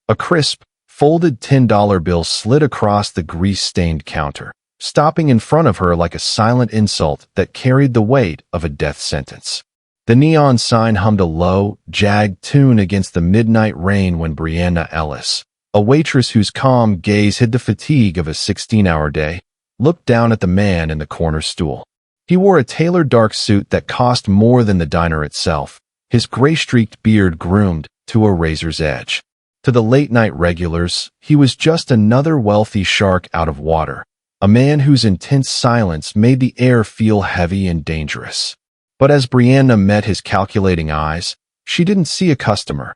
A crisp, folded $10 bill slid across the grease-stained counter, stopping in front of her like a silent insult that carried the weight of a death sentence. The neon sign hummed a low, jagged tune against the midnight rain when Brianna Ellis, a waitress whose calm gaze hid the fatigue of a 16-hour day, looked down at the man in the corner stool. He wore a tailored dark suit that cost more than the diner itself, his gray-streaked beard groomed to a razor's edge. To the late-night regulars, he was just another wealthy shark out of water, a man whose intense silence made the air feel heavy and dangerous. But as Brianna met his calculating eyes, she didn't see a customer.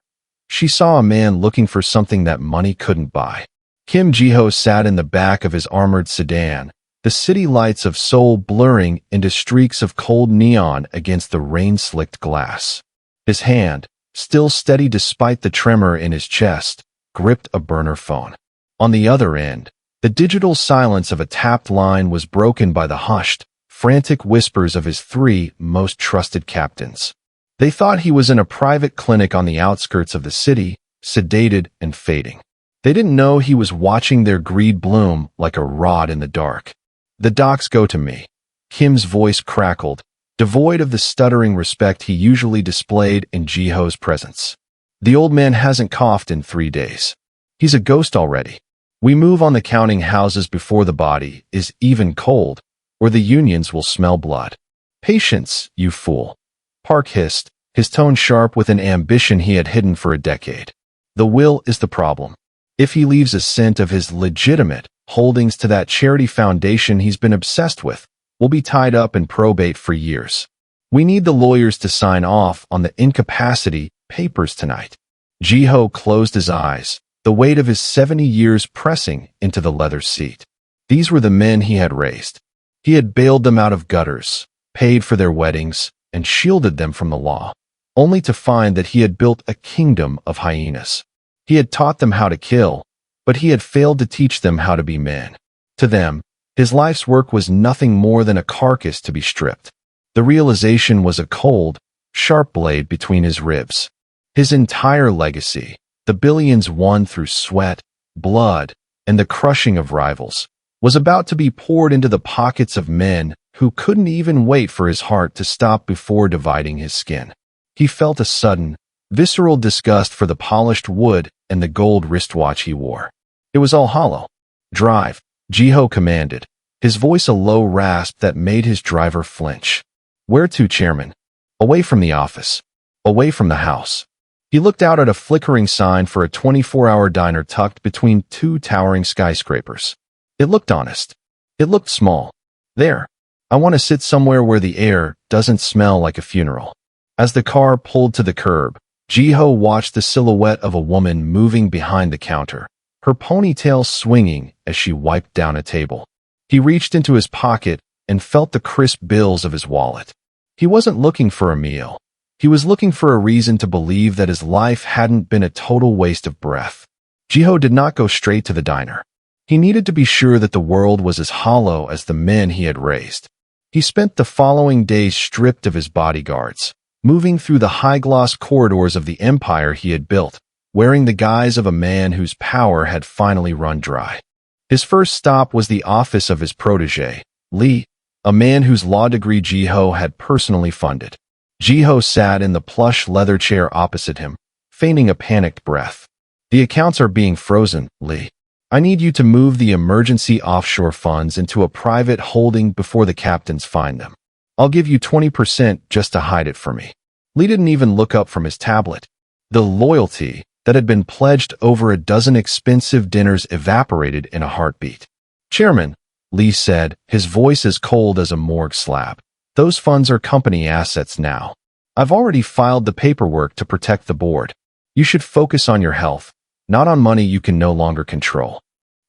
She saw a man looking for something that money couldn't buy. Kim Ji-ho sat in the back of his armored sedan, the city lights of Seoul blurring into streaks of cold neon against the rain-slicked glass. His hand, still steady despite the tremor in his chest, gripped a burner phone. On the other end, the digital silence of a tapped line was broken by the hushed, frantic whispers of his three most trusted captains. They thought he was in a private clinic on the outskirts of the city, sedated and fading. They didn't know he was watching their greed bloom like a rod in the dark. "The docs go to me." Kim's voice crackled, devoid of the stuttering respect he usually displayed in Ji-ho's presence. "The old man hasn't coughed in 3 days. He's a ghost already. We move on the counting houses before the body is even cold, or the unions will smell blood." "Patience, you fool," Park hissed, his tone sharp with an ambition he had hidden for a decade. "The will is the problem. If he leaves a cent of his legitimate holdings to that charity foundation he's been obsessed with, we'll be tied up in probate for years. We need the lawyers to sign off on the incapacity papers tonight." Ji-ho closed his eyes, the weight of his 70 years pressing into the leather seat. These were the men he had raised. He had bailed them out of gutters, paid for their weddings, and shielded them from the law, only to find that he had built a kingdom of hyenas. He had taught them how to kill, but he had failed to teach them how to be men. To them, his life's work was nothing more than a carcass to be stripped. The realization was a cold, sharp blade between his ribs. His entire legacy, the billions won through sweat, blood, and the crushing of rivals, was about to be poured into the pockets of men who couldn't even wait for his heart to stop before dividing his skin. He felt a sudden, visceral disgust for the polished wood and the gold wristwatch he wore. It was all hollow. "Drive," Ji-ho commanded, his voice a low rasp that made his driver flinch. "Where to, Chairman?" "Away from the office. Away from the house." He looked out at a flickering sign for a 24-hour diner tucked between two towering skyscrapers. It looked honest. It looked small. "There. I want to sit somewhere where the air doesn't smell like a funeral." As the car pulled to the curb, Ji-ho watched the silhouette of a woman moving behind the counter, her ponytail swinging as she wiped down a table. He reached into his pocket and felt the crisp bills of his wallet. He wasn't looking for a meal. He was looking for a reason to believe that his life hadn't been a total waste of breath. Ji-ho did not go straight to the diner. He needed to be sure that the world was as hollow as the men he had raised. He spent the following days stripped of his bodyguards, moving through the high-gloss corridors of the empire he had built, wearing the guise of a man whose power had finally run dry. His first stop was the office of his protégé, Lee, a man whose law degree Ji-ho had personally funded. Ji-ho sat in the plush leather chair opposite him, feigning a panicked breath. "The accounts are being frozen, Lee. I need you to move the emergency offshore funds into a private holding before the captains find them. I'll give you 20% just to hide it for me." Lee didn't even look up from his tablet. The loyalty that had been pledged over a dozen expensive dinners evaporated in a heartbeat. "Chairman," Lee said, his voice as cold as a morgue slab, "those funds are company assets now. I've already filed the paperwork to protect the board. You should focus on your health, not on money you can no longer control."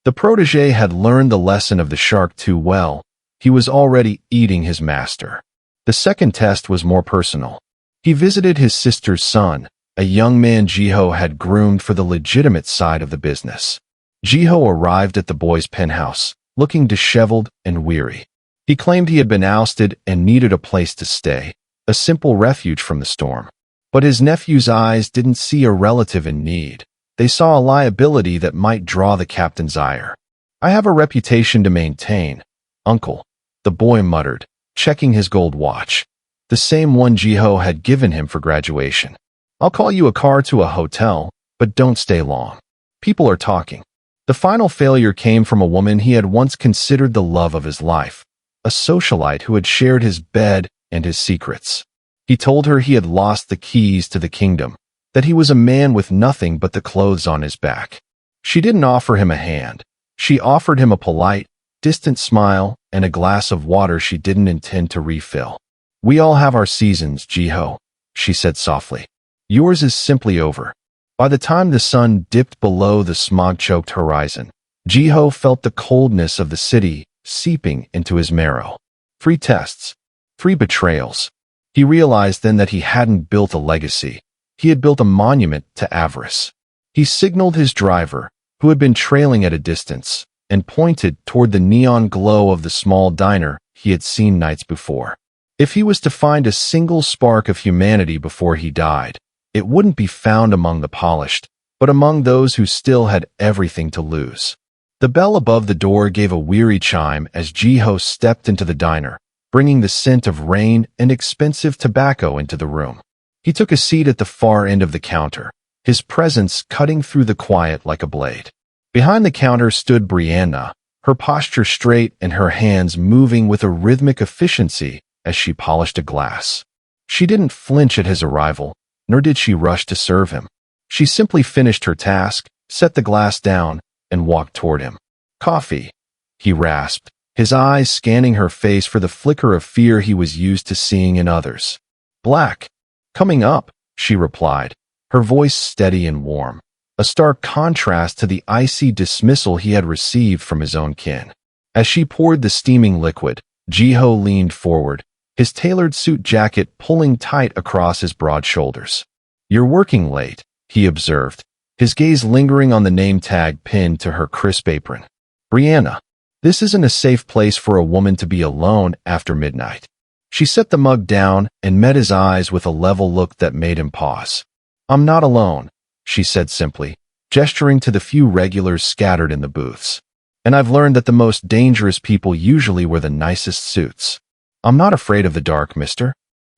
The protégé had learned the lesson of the shark too well. He was already eating his master. The second test was more personal. He visited his sister's son, a young man Ji-ho had groomed for the legitimate side of the business. Ji-ho arrived at the boy's penthouse, looking disheveled and weary. He claimed he had been ousted and needed a place to stay, a simple refuge from the storm. But his nephew's eyes didn't see a relative in need. they saw a liability that might draw the captain's ire. "I have a reputation to maintain, uncle," the boy muttered, checking his gold watch, the same one Jiho had given him for graduation. "I'll call you a car to a hotel, but don't stay long. People are talking." The final failure came from a woman he had once considered the love of his life, a socialite who had shared his bed and his secrets. He told her he had lost the keys to the kingdom, that he was a man with nothing but the clothes on his back. She didn't offer him a hand. She offered him a polite, distant smile and a glass of water she didn't intend to refill. "We all have our seasons, Jiho," she said softly. "Yours is simply over." By the time the sun dipped below the smog-choked horizon, Jiho felt the coldness of the city seeping into his marrow. 3 tests. 3 betrayals. He realized then that he hadn't built a legacy. He had built a monument to avarice. He signaled his driver, who had been trailing at a distance, and pointed toward the neon glow of the small diner he had seen nights before. If he was to find a single spark of humanity before he died, it wouldn't be found among the polished, but among those who still had everything to lose. The bell above the door gave a weary chime as Jiho stepped into the diner, bringing the scent of rain and expensive tobacco into the room. He took a seat at the far end of the counter, his presence cutting through the quiet like a blade. Behind the counter stood Brianna, her posture straight and her hands moving with a rhythmic efficiency as she polished a glass. She didn't flinch at his arrival, nor did she rush to serve him. She simply finished her task, set the glass down, and walked toward him. "Coffee," he rasped, his eyes scanning her face for the flicker of fear he was used to seeing in others. "Black." "Coming up," she replied, her voice steady and warm, a stark contrast to the icy dismissal he had received from his own kin. As she poured the steaming liquid, Jiho leaned forward, his tailored suit jacket pulling tight across his broad shoulders. "You're working late," he observed, his gaze lingering on the name tag pinned to her crisp apron. "Brianna, this isn't a safe place for a woman to be alone after midnight." She set the mug down and met his eyes with a level look that made him pause. "I'm not alone," she said simply, gesturing to the few regulars scattered in the booths. "And I've learned that the most dangerous people usually wear the nicest suits. I'm not afraid of the dark, Mr.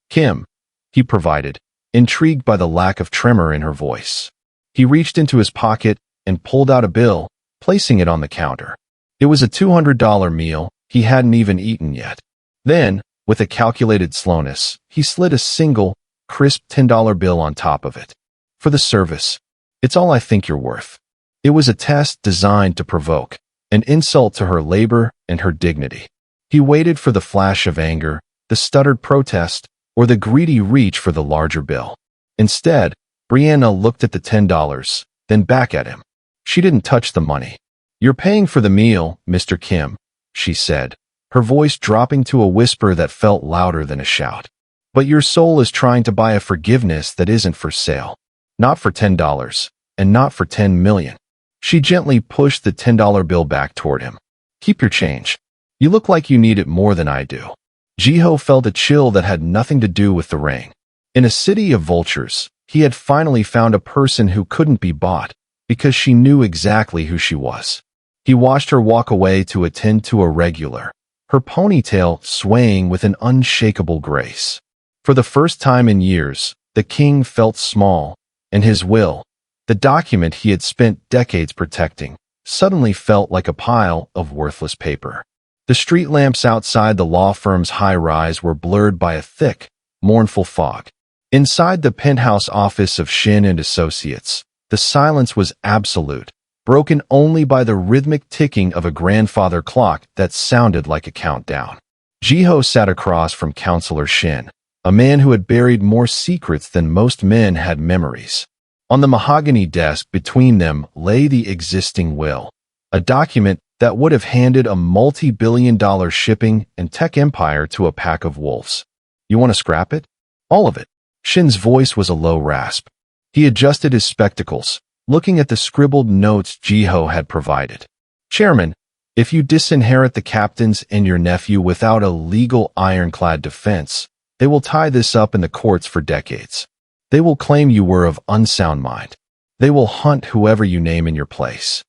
Kim," he provided, intrigued by the lack of tremor in her voice. He reached into his pocket and pulled out a bill, placing it on the counter. It was a $200 meal he hadn't even eaten yet. Then, with a calculated slowness, he slid a single, crisp $10 bill on top of it. "For the service. It's all I think you're worth." It was a test designed to provoke, an insult to her labor and her dignity. He waited for the flash of anger, the stuttered protest, or the greedy reach for the larger bill. Instead, Brianna looked at the $10, then back at him. She didn't touch the money. "You're paying for the meal, Mr. Kim," she said, her voice dropping to a whisper that felt louder than a shout. "But your soul is trying to buy a forgiveness that isn't for sale. Not for $10, and not for 10 million. She gently pushed the $10 bill back toward him. "Keep your change. You look like you need it more than I do." Jiho felt a chill that had nothing to do with the ring. In a city of vultures, he had finally found a person who couldn't be bought, because she knew exactly who she was. He watched her walk away to attend to a regular, her ponytail swaying with an unshakable grace. For the first time in years, the king felt small, and his will, the document he had spent decades protecting, suddenly felt like a pile of worthless paper. The street lamps outside the law firm's high-rise were blurred by a thick, mournful fog. Inside the penthouse office of Shin and Associates, the silence was absolute, broken only by the rhythmic ticking of a grandfather clock that sounded like a countdown. Jiho sat across from Counselor Shin, a man who had buried more secrets than most men had memories. On the mahogany desk between them lay the existing will, a document that would have handed a multi-billion-dollar shipping and tech empire to a pack of wolves. "You want to scrap it?" "All of it." Shin's voice was a low rasp. He adjusted his spectacles, looking at the scribbled notes Jiho had provided. "Chairman, if you disinherit the captains and your nephew without a legal ironclad defense, they will tie this up in the courts for decades. They will claim you were of unsound mind. They will hunt whoever you name in your place.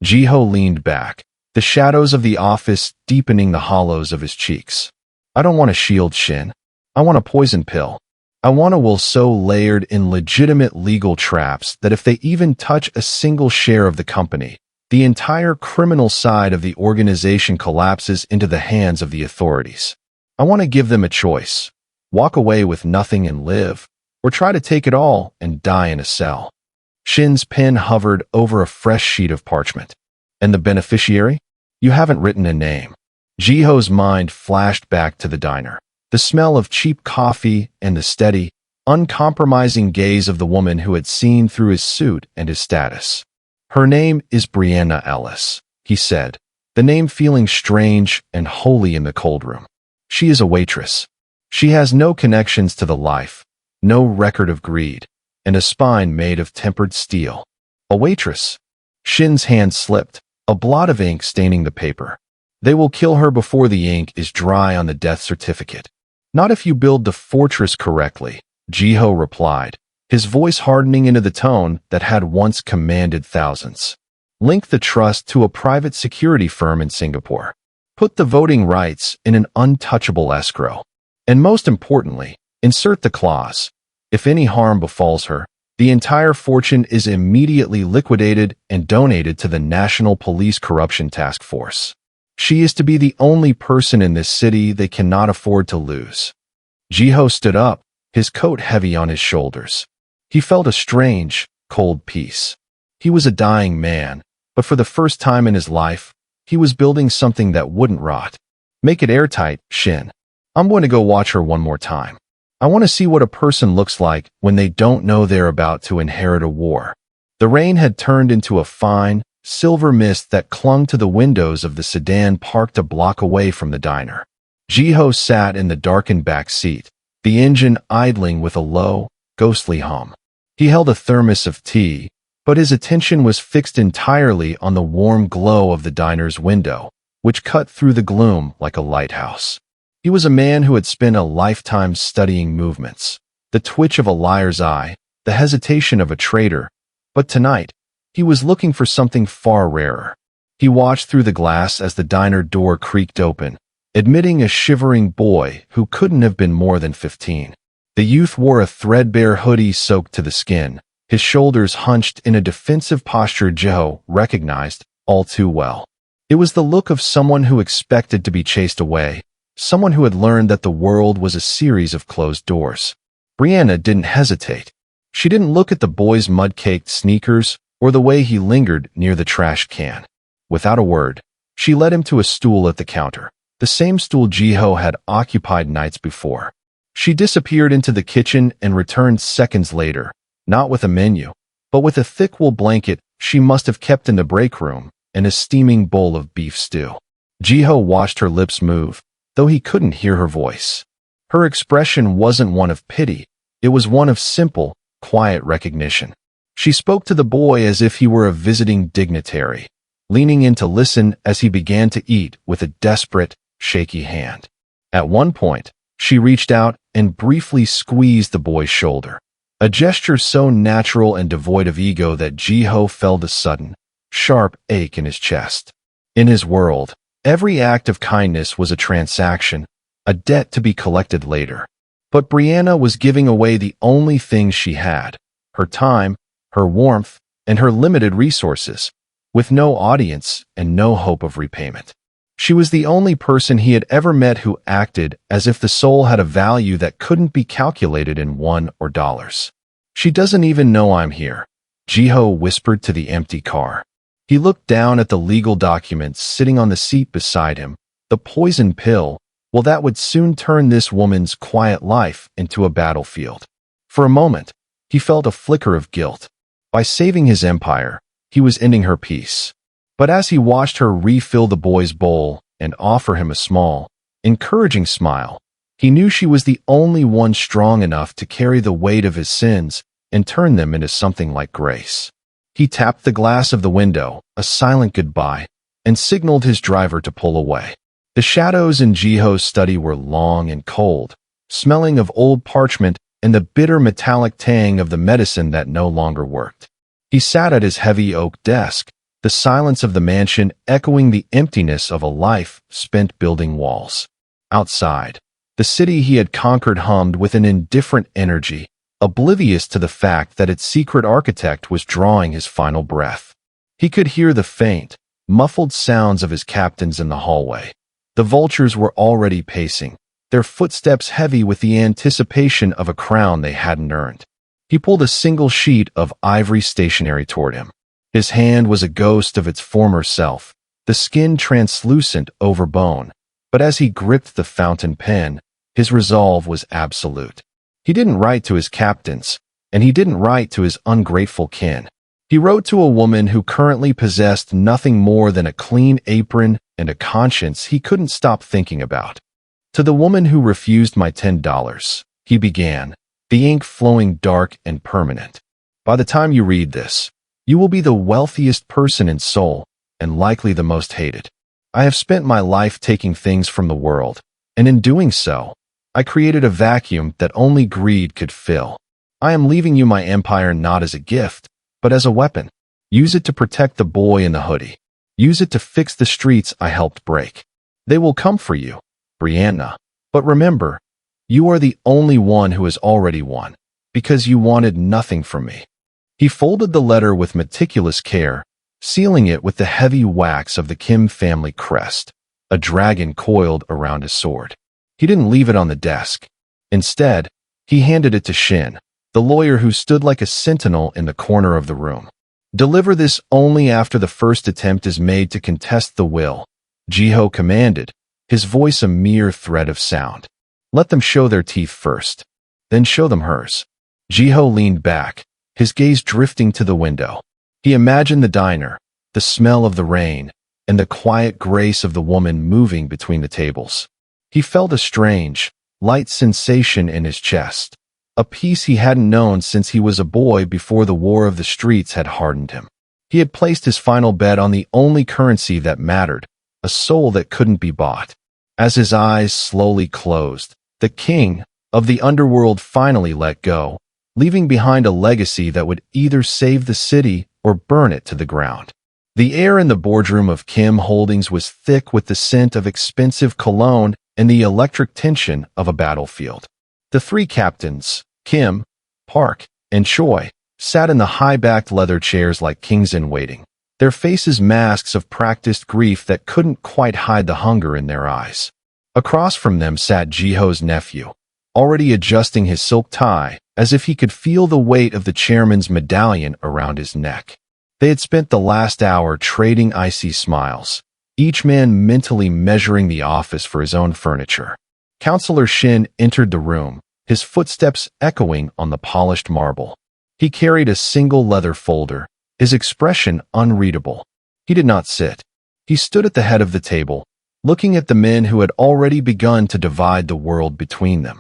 Jiho leaned back, the shadows of the office deepening the hollows of his cheeks. I don't want a shield, Shin. I want a poison pill. I want a will so layered in legitimate legal traps that if they even touch a single share of the company, the entire criminal side of the organization collapses into the hands of the authorities. I want to give them a choice. Walk away with nothing and live, or try to take it all and die in a cell. Shin's pen hovered over a fresh sheet of parchment. And the beneficiary? You haven't written a name. Jiho's mind flashed back to the diner. The smell of cheap coffee and the steady, uncompromising gaze of the woman who had seen through his suit and his status. Her name is Brianna Ellis, he said, the name feeling strange and holy in the cold room. She is a waitress. She has no connections to the life, no record of greed, and a spine made of tempered steel. A waitress. Shin's hand slipped, a blot of ink staining the paper. They will kill her before the ink is dry on the death certificate. Not if you build the fortress correctly, Jiho replied, his voice hardening into the tone that had once commanded thousands. Link the trust to a private security firm in Singapore. Put the voting rights in an untouchable escrow. And most importantly, insert the clause. If any harm befalls her, the entire fortune is immediately liquidated and donated to the National Police Corruption Task Force. She is to be the only person in this city they cannot afford to lose. Jiho stood up, his coat heavy on his shoulders. He felt a strange, cold peace. He was a dying man, but for the first time in his life, he was building something that wouldn't rot. Make it airtight, Shin. I'm going to go watch her one more time. I want to see what a person looks like when they don't know they're about to inherit a war. The rain had turned into a fine, silver mist that clung to the windows of the sedan parked a block away from the diner. Jiho sat in the darkened back seat, the engine idling with a low, ghostly hum. He held a thermos of tea, but his attention was fixed entirely on the warm glow of the diner's window, which cut through the gloom like a lighthouse. He was a man who had spent a lifetime studying movements, the twitch of a liar's eye, the hesitation of a traitor, but tonight, he was looking for something far rarer. He watched through the glass as the diner door creaked open, admitting a shivering boy who couldn't have been more than 15. The youth wore a threadbare hoodie soaked to the skin, his shoulders hunched in a defensive posture Jiho recognized all too well. It was the look of someone who expected to be chased away, someone who had learned that the world was a series of closed doors. Brianna didn't hesitate. She didn't look at the boy's mud-caked sneakers or the way he lingered near the trash can. Without a word, she led him to a stool at the counter, the same stool Jiho had occupied nights before. She disappeared into the kitchen and returned seconds later, not with a menu, but with a thick wool blanket she must have kept in the break room and a steaming bowl of beef stew. Jiho watched her lips move, though he couldn't hear her voice. Her expression wasn't one of pity, it was one of simple, quiet recognition. She spoke to the boy as if he were a visiting dignitary, leaning in to listen as he began to eat with a desperate, shaky hand. At one point, she reached out and briefly squeezed the boy's shoulder, a gesture so natural and devoid of ego that Jiho felt a sudden, sharp ache in his chest. In his world, every act of kindness was a transaction, a debt to be collected later. But Brianna was giving away the only things she had, her time, her warmth, and her limited resources, with no audience and no hope of repayment. She was the only person he had ever met who acted as if the soul had a value that couldn't be calculated in $1 or dollars. She doesn't even know I'm here, Jiho whispered to the empty car. He looked down at the legal documents sitting on the seat beside him, the poison pill. Well, that would soon turn this woman's quiet life into a battlefield. For a moment, he felt a flicker of guilt. By saving his empire, he was ending her peace. But as he watched her refill the boy's bowl and offer him a small, encouraging smile, he knew she was the only one strong enough to carry the weight of his sins and turn them into something like grace. He tapped the glass of the window, a silent goodbye, and signaled his driver to pull away. The shadows in Jiho's study were long and cold, smelling of old parchment and the bitter metallic tang of the medicine that no longer worked. He sat at his heavy oak desk, the silence of the mansion echoing the emptiness of a life spent building walls. Outside, the city he had conquered hummed with an indifferent energy, oblivious to the fact that its secret architect was drawing his final breath. He could hear the faint, muffled sounds of his captains in the hallway. The vultures were already pacing, their footsteps heavy with the anticipation of a crown they hadn't earned. He pulled a single sheet of ivory stationery toward him. His hand was a ghost of its former self, the skin translucent over bone, but as he gripped the fountain pen, his resolve was absolute. He didn't write to his captains, and he didn't write to his ungrateful kin. He wrote to a woman who currently possessed nothing more than a clean apron and a conscience he couldn't stop thinking about. To the woman who refused my $10, he began, the ink flowing dark and permanent. By the time you read this, you will be the wealthiest person in Seoul, and likely the most hated. I have spent my life taking things from the world, and in doing so, I created a vacuum that only greed could fill. I am leaving you my empire not as a gift, but as a weapon. Use it to protect the boy in the hoodie. Use it to fix the streets I helped break. They will come for you, Brianna. But remember, you are the only one who has already won, because you wanted nothing from me. He folded the letter with meticulous care, sealing it with the heavy wax of the Kim family crest, a dragon coiled around his sword. He didn't leave it on the desk. Instead, he handed it to Shin, the lawyer who stood like a sentinel in the corner of the room. Deliver this only after the first attempt is made to contest the will, Jiho commanded, his voice a mere thread of sound. Let them show their teeth first, then show them hers. Jiho leaned back, his gaze drifting to the window. He imagined the diner, the smell of the rain, and the quiet grace of the woman moving between the tables. He felt a strange, light sensation in his chest, a peace he hadn't known since he was a boy before the war of the streets had hardened him. He had placed his final bet on the only currency that mattered, a soul that couldn't be bought. As his eyes slowly closed, the king of the underworld finally let go, leaving behind a legacy that would either save the city or burn it to the ground. The air in the boardroom of Kim Holdings was thick with the scent of expensive cologne and the electric tension of a battlefield. The three captains, Kim, Park, and Choi, sat in the high-backed leather chairs like kings in waiting, their faces masks of practiced grief that couldn't quite hide the hunger in their eyes. Across from them sat Jiho's nephew, already adjusting his silk tie as if he could feel the weight of the chairman's medallion around his neck. They had spent the last hour trading icy smiles, each man mentally measuring the office for his own furniture. Counselor Shin entered the room, his footsteps echoing on the polished marble. He carried a single leather folder, his expression unreadable. He did not sit. He stood at the head of the table, looking at the men who had already begun to divide the world between them.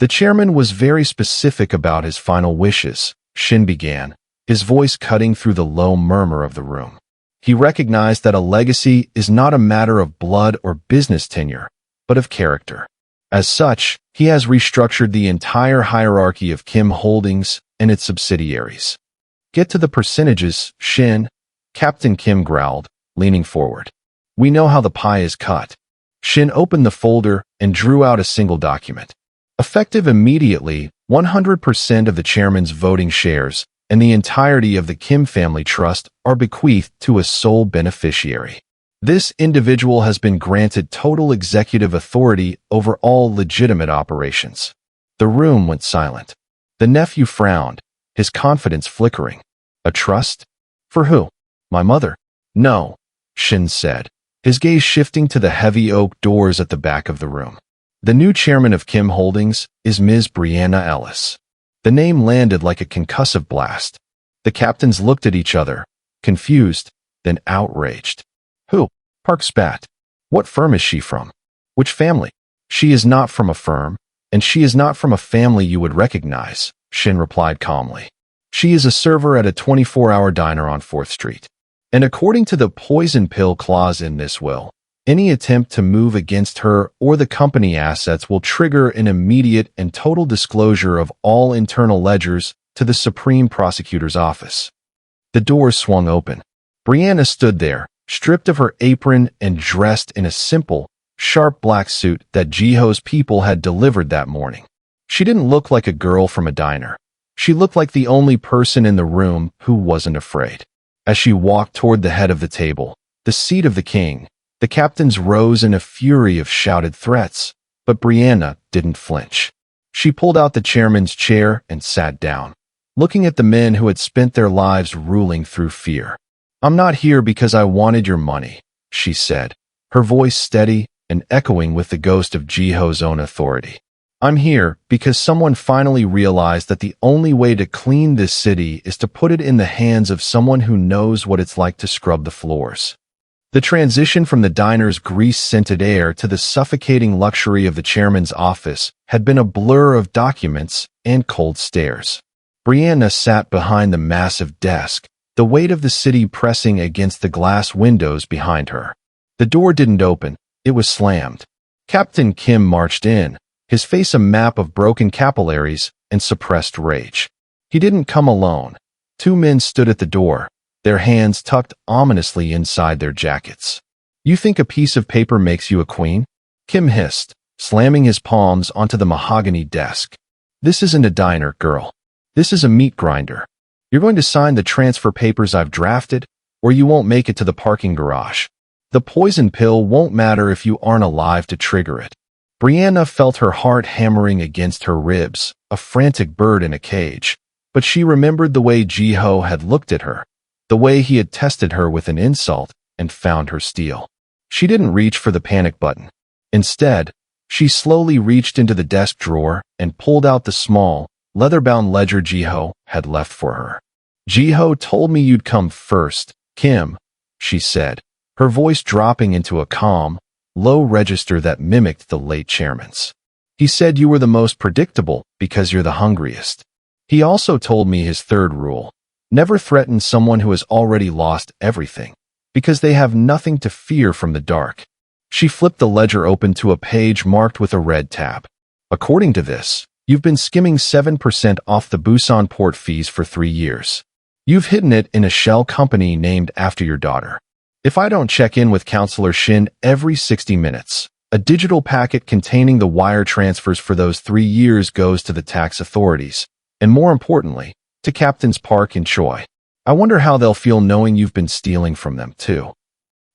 The chairman was very specific about his final wishes, Shin began, his voice cutting through the low murmur of the room. He recognized that a legacy is not a matter of blood or business tenure, but of character. As such, he has restructured the entire hierarchy of Kim Holdings and its subsidiaries. Get to the percentages, Shin, Captain Kim growled, leaning forward. We know how the pie is cut. Shin opened the folder and drew out a single document. Effective immediately, 100% of the chairman's voting shares and the entirety of the Kim family trust are bequeathed to a sole beneficiary. This individual has been granted total executive authority over all legitimate operations. The room went silent. The nephew frowned, his confidence flickering. A trust? For who? My mother? No, Shin said, his gaze shifting to the heavy oak doors at the back of the room. The new chairman of Kim Holdings is Ms. Brianna Ellis. The name landed like a concussive blast. The captains looked at each other, confused, then outraged. Who? Park spat. What firm is she from? Which family? She is not from a firm, and she is not from a family you would recognize, Shin replied calmly. She is a server at a 24-hour diner on 4th Street. And according to the poison pill clause in this will, any attempt to move against her or the company assets will trigger an immediate and total disclosure of all internal ledgers to the Supreme Prosecutor's Office. The door swung open. Brianna stood there, stripped of her apron and dressed in a simple, sharp black suit that Jiho's people had delivered that morning. She didn't look like a girl from a diner. She looked like the only person in the room who wasn't afraid. As she walked toward the head of the table, the seat of the king, the captains rose in a fury of shouted threats, but Brianna didn't flinch. She pulled out the chairman's chair and sat down, looking at the men who had spent their lives ruling through fear. "I'm not here because I wanted your money," she said, her voice steady and echoing with the ghost of Jiho's own authority. "I'm here because someone finally realized that the only way to clean this city is to put it in the hands of someone who knows what it's like to scrub the floors." The transition from the diner's grease-scented air to the suffocating luxury of the chairman's office had been a blur of documents and cold stares. Brianna sat behind the massive desk, the weight of the city pressing against the glass windows behind her. The door didn't open, it was slammed. Captain Kim marched in, his face a map of broken capillaries and suppressed rage. He didn't come alone. Two men stood at the door, their hands tucked ominously inside their jackets. "You think a piece of paper makes you a queen?" Kim hissed, slamming his palms onto the mahogany desk. "This isn't a diner, girl. This is a meat grinder. You're going to sign the transfer papers I've drafted, or you won't make it to the parking garage. The poison pill won't matter if you aren't alive to trigger it." Brianna felt her heart hammering against her ribs, a frantic bird in a cage. But she remembered the way Jiho had looked at her, the way he had tested her with an insult and found her steel. She didn't reach for the panic button. Instead, she slowly reached into the desk drawer and pulled out the small, leather-bound ledger Jiho had left for her. "Jiho told me you'd come first, Kim," she said, her voice dropping into a calm, low register that mimicked the late chairman's. "He said you were the most predictable because you're the hungriest. He also told me his third rule: never threaten someone who has already lost everything, because they have nothing to fear from the dark." She flipped the ledger open to a page marked with a red tab. "According to this, you've been skimming 7% off the Busan port fees for 3 years. You've hidden it in a shell company named after your daughter. If I don't check in with Counselor Shin every 60 minutes, a digital packet containing the wire transfers for those 3 years goes to the tax authorities, and more importantly, to Captains Park and Choi. I wonder how they'll feel knowing you've been stealing from them, too."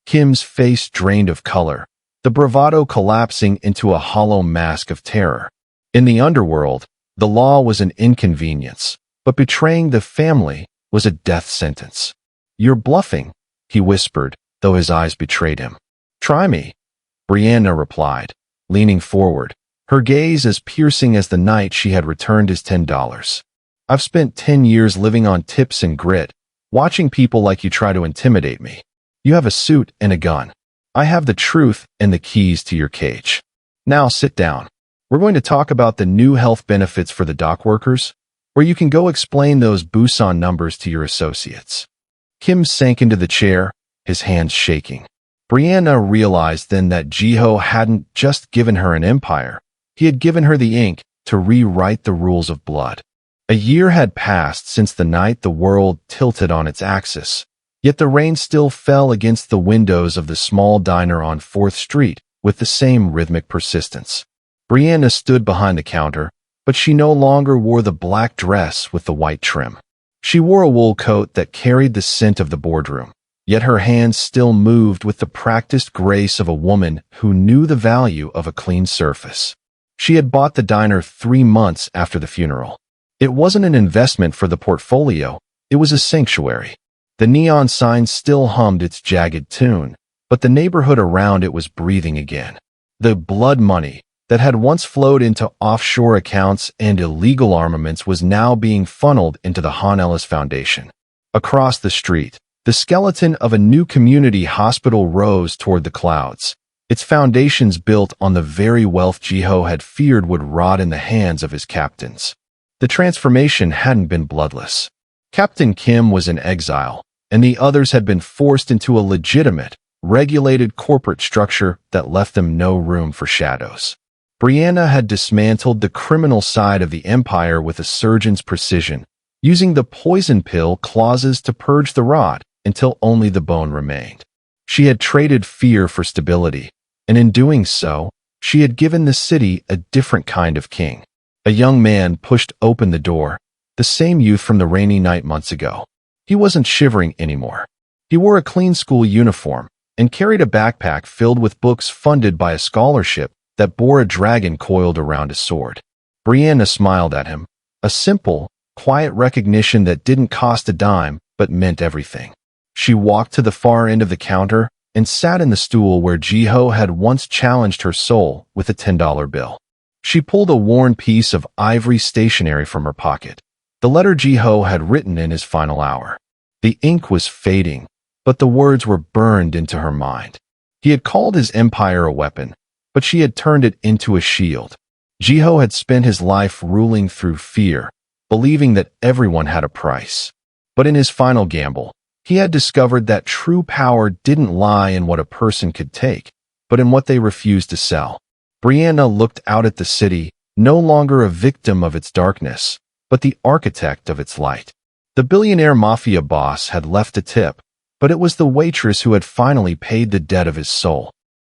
Kim's face drained of color, the bravado collapsing into a hollow mask of terror. In the underworld, the law was an inconvenience, but betraying the family was a death sentence. "You're bluffing," he whispered, though his eyes betrayed him. "Try me," Brianna replied, leaning forward, her gaze as piercing as the night she had returned his $10. "I've spent 10 years living on tips and grit, watching people like you try to intimidate me. You have a suit and a gun. I have the truth and the keys to your cage. Now sit down. We're going to talk about the new health benefits for the dock workers, where you can go explain those Busan numbers to your associates." Kim sank into the chair, his hands shaking. Brianna realized then that Jiho hadn't just given her an empire. He had given her the ink to rewrite the rules of blood. A year had passed since the night the world tilted on its axis, yet the rain still fell against the windows of the small diner on 4th Street with the same rhythmic persistence. Brianna stood behind the counter, but she no longer wore the black dress with the white trim. She wore a wool coat that carried the scent of the boardroom, yet her hands still moved with the practiced grace of a woman who knew the value of a clean surface. She had bought the diner 3 months after the funeral. It wasn't an investment for the portfolio, it was a sanctuary. The neon sign still hummed its jagged tune, but the neighborhood around it was breathing again. The blood money that had once flowed into offshore accounts and illegal armaments was now being funneled into the Han Ellis Foundation. Across the street, the skeleton of a new community hospital rose toward the clouds, its foundations built on the very wealth Jiho had feared would rot in the hands of his captains. The transformation hadn't been bloodless. Captain Kim was in exile, and the others had been forced into a legitimate, regulated corporate structure that left them no room for shadows. Brianna had dismantled the criminal side of the empire with a surgeon's precision, using the poison pill clauses to purge the rot until only the bone remained. She had traded fear for stability, and in doing so, she had given the city a different kind of king. A young man pushed open the door, the same youth from the rainy night months ago. He wasn't shivering anymore. He wore a clean school uniform and carried a backpack filled with books funded by a scholarship that bore a dragon coiled around his sword. Brianna smiled at him, a simple, quiet recognition that didn't cost a dime but meant everything. She walked to the far end of the counter and sat in the stool where Jiho had once challenged her soul with a $10 bill. She pulled a worn piece of ivory stationery from her pocket, the letter Jiho had written in his final hour. The ink was fading, but the words were burned into her mind. He had called his empire a weapon, but she had turned it into a shield. Jiho had spent his life ruling through fear, believing that everyone had a price. But in his final gamble, he had discovered that true power didn't lie in what a person could take, but in what they refused to sell. Brianna looked out at the city, no longer a victim of its darkness, but the architect of its light. The Billionaire Mafia boss had left a tip, but it was the waitress who had finally paid the debt of his soul.